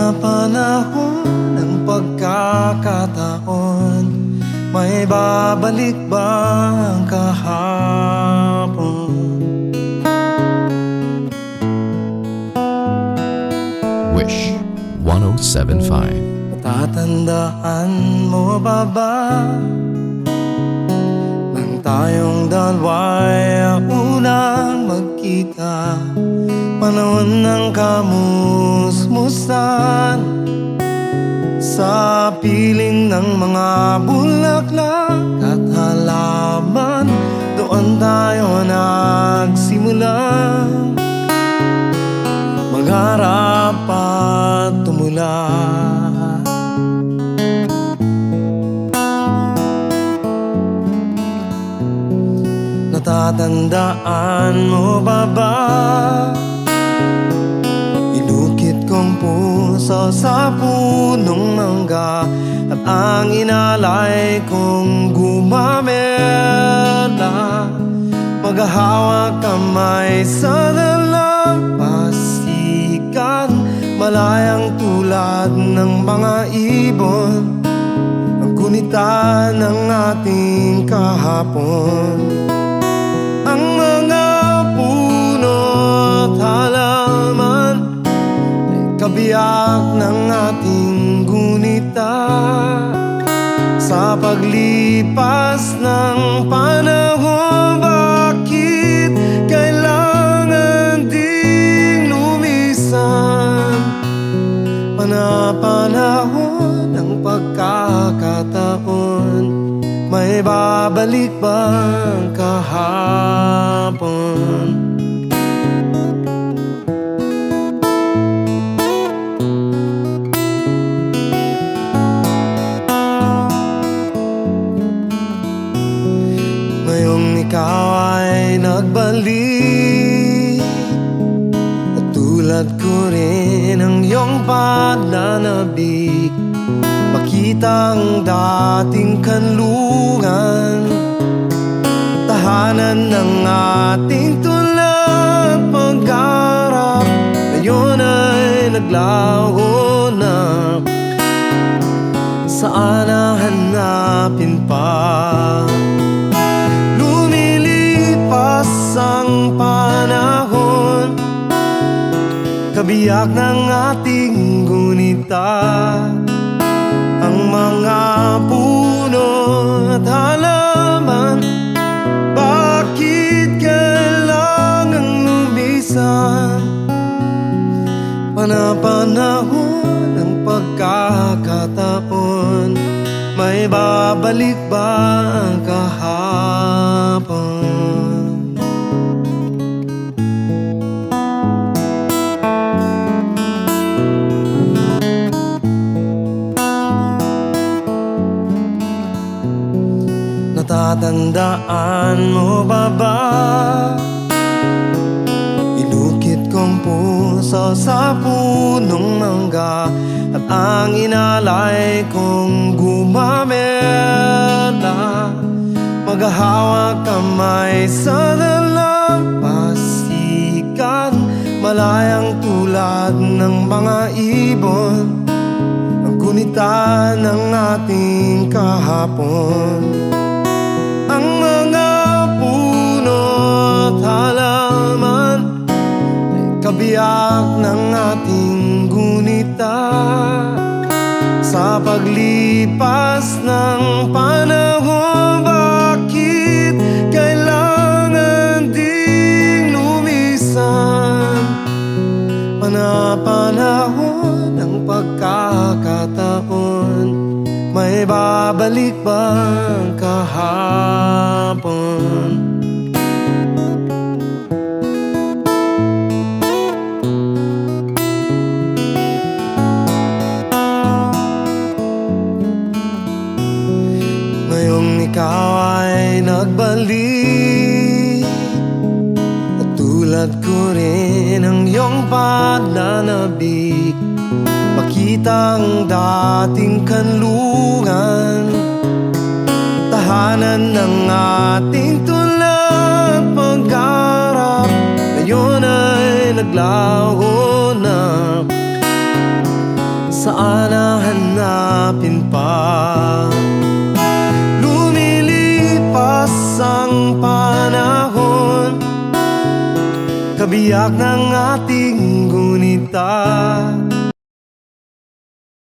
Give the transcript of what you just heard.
Panapanahon ng pagkakataon, may babalik ba ang kahapon? Wish 107.5. Tatandaan mo ba nang tayong dalawa'y unang magkita? Panahon ng kamusmusan sa piling ng mga bulaklak at halaman. Doon tayo nagsimula magharap at tumula. Natatandaan mo ba inukit kong puso sa punong mangga at ang inalay kong gumamela, maghahawak kamay sa dalampasigan, malayang tulad ng mga ibon, ang gunita ng ating kahapon. Ang mga puno at halaman ay kabiyak ng ating gunita. Sa paglipas ng panahon, bakit kailangan ding lumisan? Panapanahon ng pagkakataon, may babalik ba ang kahapon? Ngayong ikaw ay nagbalik at tulad ko rin ang iyong pananabik, makita ang dating kanlungan, tahanan ng ating tulad pag-arap, ngayon ay naglaho na. Saan hahanapin pa? Lumilipas ang panahon, kabiyak ng ating gunita. Ang mga puno at halaman, bakit kailangang lumisan? Panapanahon ng pagkakataon, may babalik ba ang kahapon? Natatandaan mo ba inukit kong puso sa punong mangga at ang inalay kong gumamela, maghahawak kamay sa dalampasigan, malayang tulad ng mga ibon, ang gunita ng ating kahapon. Ang mga puno at halaman ay kabiyak ng ating gunita. Sa paglipas ng panahon, bakit kailangan ding lumisan? Panapanahon ng pagkakataon, may babalik ba ang kahapon? Ngayong ikaw ay nagbalik at tulad ko rin ang iyong pananabik, makita ang dating kanlungan, tahanan ng ating tulad pag-arap, ngayon ay naglaho na. saan hahanapin pa? Lumilipas ang panahon, kabiyak ng ating gunita.